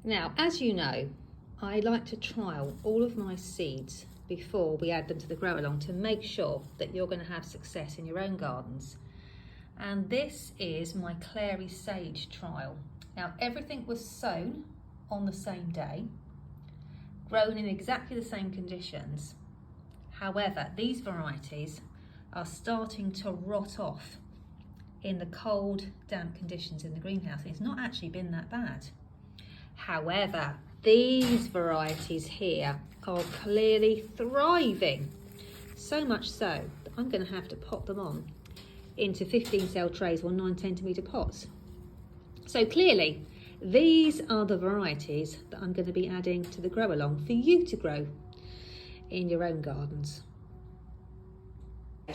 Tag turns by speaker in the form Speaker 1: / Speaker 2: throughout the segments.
Speaker 1: Now, as you know, I like to trial all of my seeds before we add them to the grow along to make sure that you're going to have success in your own gardens. And this is my Clary Sage trial. Now, everything was sown on the same day, grown in exactly the same conditions. However, these varieties are starting to rot off in the cold, damp conditions in the greenhouse. It's not actually been that bad. However, these varieties here are clearly thriving. So much so that I'm going to have to pop them on into 15 cell trays or 9 centimetre pots. So clearly, these are the varieties that I'm going to be adding to the grow along for you to grow in your own gardens.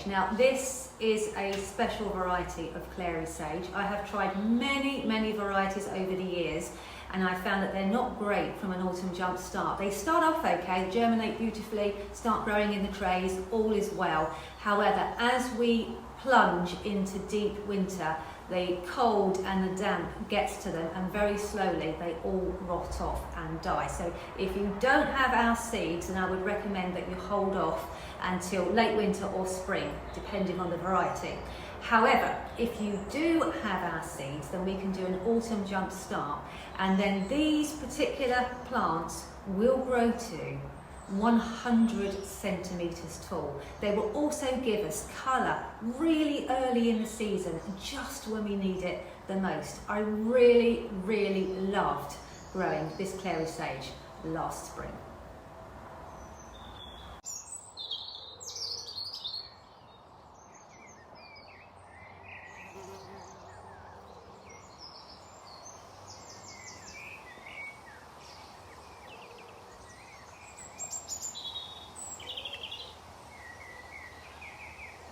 Speaker 1: Now, this is a special variety of Clary Sage. I have tried many varieties over the years, and I found that they're not great from an autumn jump start. They start off okay, they germinate beautifully, start growing in the trays, all is well. However, as we plunge into deep winter, the cold and the damp gets to them, and very slowly they all rot off and die. So if you don't have our seeds, then I would recommend that you hold off until late winter or spring, depending on the variety. However, if you do have our seeds, then we can do an autumn jump start, and then these particular plants will grow to 100 centimetres tall. They will also give us colour really early in the season, just when we need it the most. I really loved growing this Clary Sage last spring.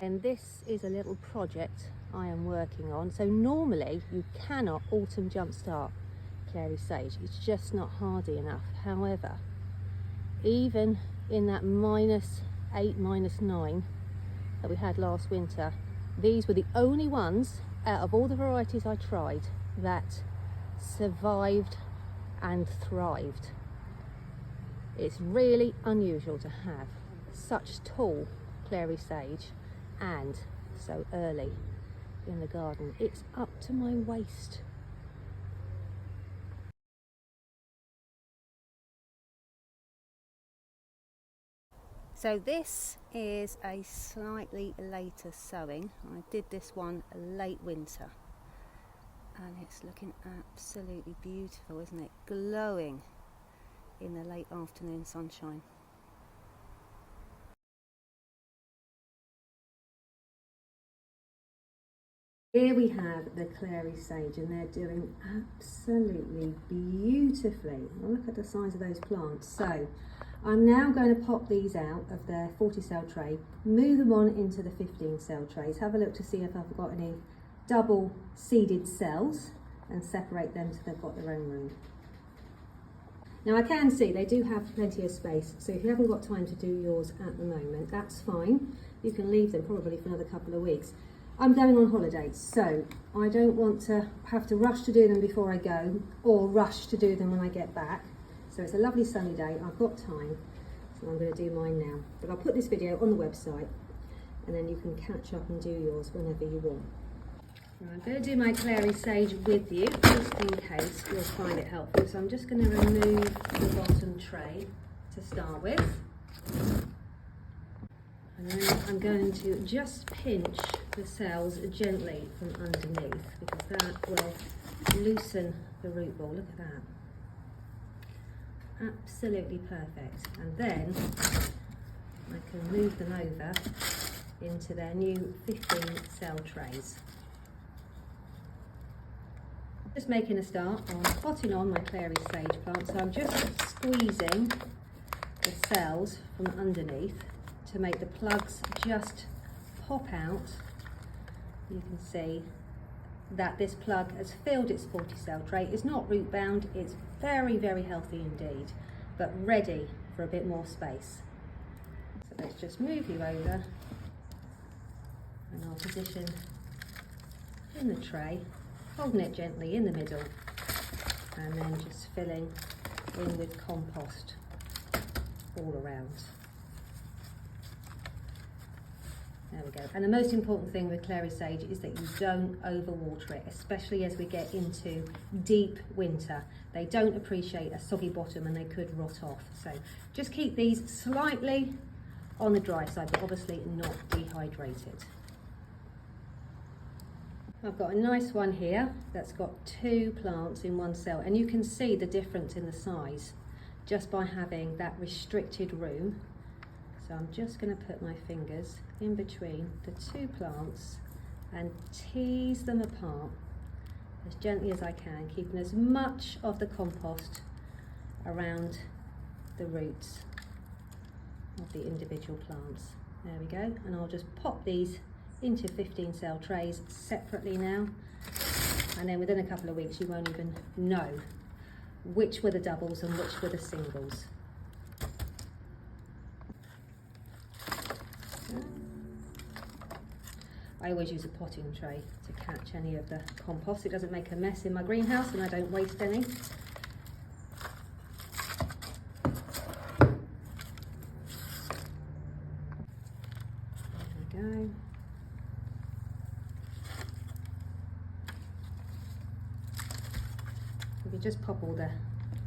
Speaker 1: And this is a little project I am working on. So normally you cannot autumn jumpstart Clary Sage. It's just not hardy enough. However, even in that -8, -9 that we had last winter, these were the only ones out of all the varieties I tried that survived and thrived. It's really unusual to have such tall Clary Sage and so early in the garden. It's up to my waist. So this is a slightly later sowing. I did this one late winter, and it's looking absolutely beautiful, isn't it? Glowing in the late afternoon sunshine. Here we have the Clary Sage, and they're doing absolutely beautifully. Well, look at the size of those plants. So I'm now going to pop these out of their 40 cell tray, move them on into the 15 cell trays, have a look to see if I've got any double seeded cells, and separate them so they've got their own room. Now I can see they do have plenty of space, so if you haven't got time to do yours at the moment, that's fine. You can leave them probably for another couple of weeks. I'm going on holiday, so I don't want to have to rush to do them before I go, or rush to do them when I get back. So it's a lovely sunny day, I've got time, so I'm going to do mine now. But I'll put this video on the website, and then you can catch up and do yours whenever you want. Now, I'm going to do my Clary Sage with you, just in case you'll find it helpful. So I'm just going to remove the bottom tray to start with. And then I'm going to just pinch the cells gently from underneath, because that will loosen the root ball. Look at that. Absolutely perfect. And then I can move them over into their new 15 cell trays. Just making a start on potting on my Clary Sage plant, so I'm just squeezing the cells from underneath to make the plugs just pop out. You can see that this plug has filled its 40 cell tray. It's not root bound, it's very healthy indeed, but ready for a bit more space. So let's just move you over, and I'll position in the tray, holding it gently in the middle. and then just filling in with compost all around. There we go. And the most important thing with Clary Sage is that you don't overwater it, especially as we get into deep winter. They don't appreciate a soggy bottom and they could rot off. So just keep these slightly on the dry side, but obviously not dehydrated. I've got a nice one here that's got 2 plants in one cell, and you can see the difference in the size just by having that restricted room. So I'm just going to put my fingers in between the 2 plants and tease them apart as gently as I can, keeping as much of the compost around the roots of the individual plants. There we go, and I'll just pop these into 15 cell trays separately now, and then within a couple of weeks you won't even know which were the doubles and which were the singles. I always use a potting tray to catch any of the compost. It doesn't make a mess in my greenhouse and I don't waste any. There we go. You can just pop all the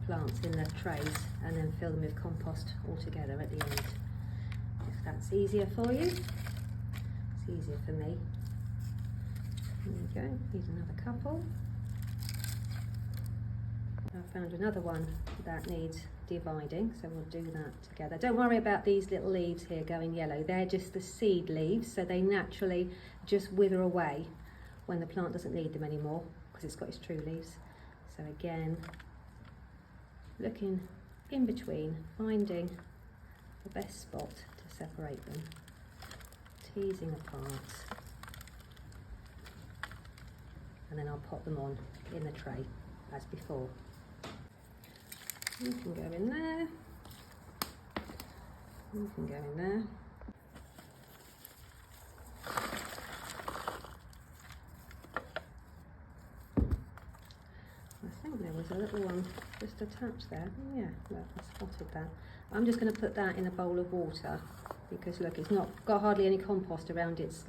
Speaker 1: plants in the trays and then fill them with compost all together at the end. If that's easier for you. It's easier for me. There you go, here's another couple. I found another one that needs dividing, so we'll do that together. Don't worry about these little leaves here going yellow. They're just the seed leaves, so they naturally just wither away when the plant doesn't need them anymore because it's got its true leaves. So again, looking in between, finding the best spot to separate them. Teasing apart, and then I'll pop them on in the tray as before. You can go in there, you can go in there. I think there was a little one just attached there. Yeah, look, I spotted that. I'm just going to put that in a bowl of water, because look, it's not got hardly any compost around its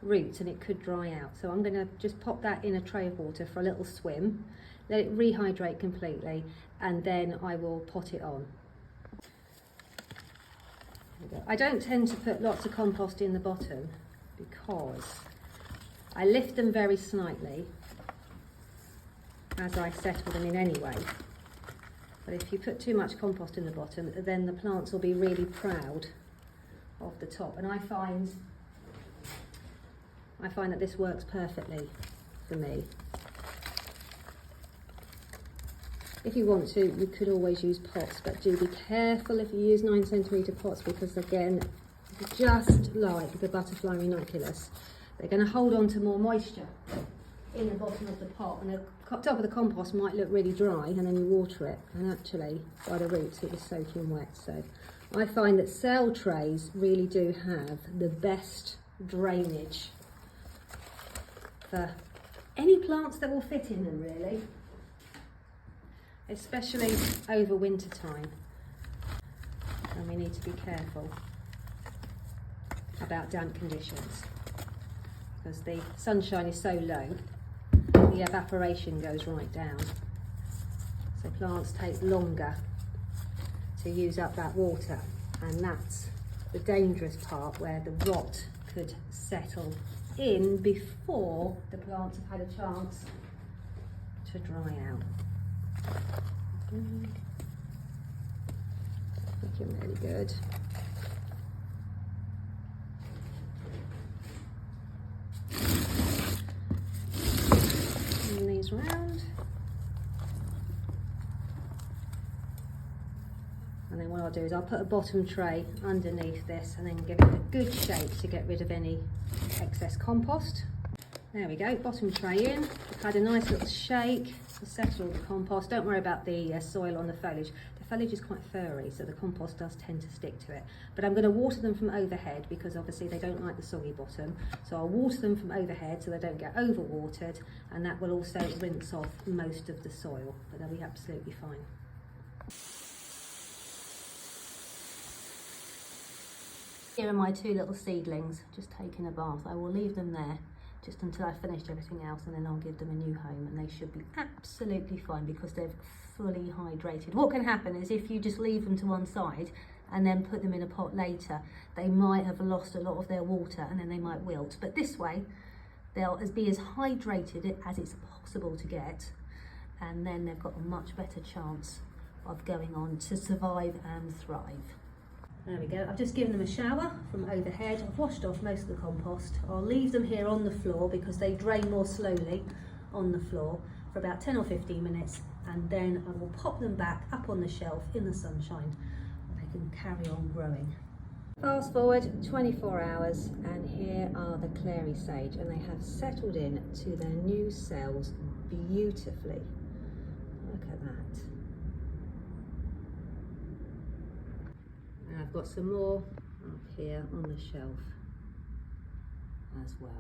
Speaker 1: roots and it could dry out. So I'm going to just pop that in a tray of water for a little swim, let it rehydrate completely, and then I will pot it on. I don't tend to put lots of compost in the bottom because I lift them very slightly as I settle them in anyway. But if you put too much compost in the bottom, then the plants will be really proud of the top. And I find that this works perfectly for me. If you want to, you could always use pots, but do be careful if you use 9cm pots, because again, just like the butterfly ranunculus, they're going to hold on to more moisture in the bottom of the pot, and the top of the compost might look really dry, and then you water it, and actually by the roots it was soaking wet. So I find that cell trays really do have the best drainage for any plants that will fit in them, really, especially over winter time. And we need to be careful about damp conditions because the sunshine is so low, the evaporation goes right down, so plants take longer to use up that water, and that's the dangerous part where the rot could settle in before the plants have had a chance to dry out. Looking really good. Turn these round. And then what I'll do is I'll put a bottom tray underneath this and then give it a good shake to get rid of any excess compost. There we go, bottom tray in. I've had a nice little shake to settle the compost. Don't worry about the soil on the foliage. The foliage is quite furry, so the compost does tend to stick to it. But I'm going to water them from overhead because obviously they don't like the soggy bottom. So I'll water them from overhead so they don't get overwatered, and that will also rinse off most of the soil, but they'll be absolutely fine. Here are my two little seedlings, just taking a bath. I will leave them there just until I've finished everything else, and then I'll give them a new home, and they should be absolutely fine because they're fully hydrated. What can happen is if you just leave them to one side and then put them in a pot later, they might have lost a lot of their water and then they might wilt. But this way, they'll be as hydrated as it's possible to get, and then they've got a much better chance of going on to survive and thrive. There we go, I've just given them a shower from overhead. I've washed off most of the compost. I'll leave them here on the floor because they drain more slowly on the floor for about 10 or 15 minutes, and then I will pop them back up on the shelf in the sunshine and they can carry on growing. Fast forward 24 hours and here are the Clary Sage, and they have settled in to their new cells beautifully. Look at that. And I've got some more up here on the shelf as well.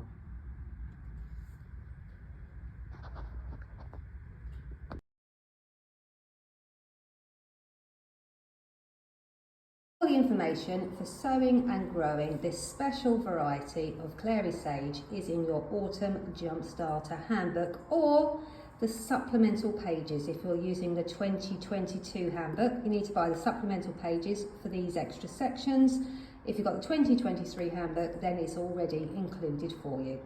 Speaker 1: All the information for sowing and growing this special variety of Clary Sage is in your Autumn Jumpstarter Handbook or the supplemental pages. If you're using the 2022 handbook, you need to buy the supplemental pages for these extra sections. If you've got the 2023 handbook, then it's already included for you.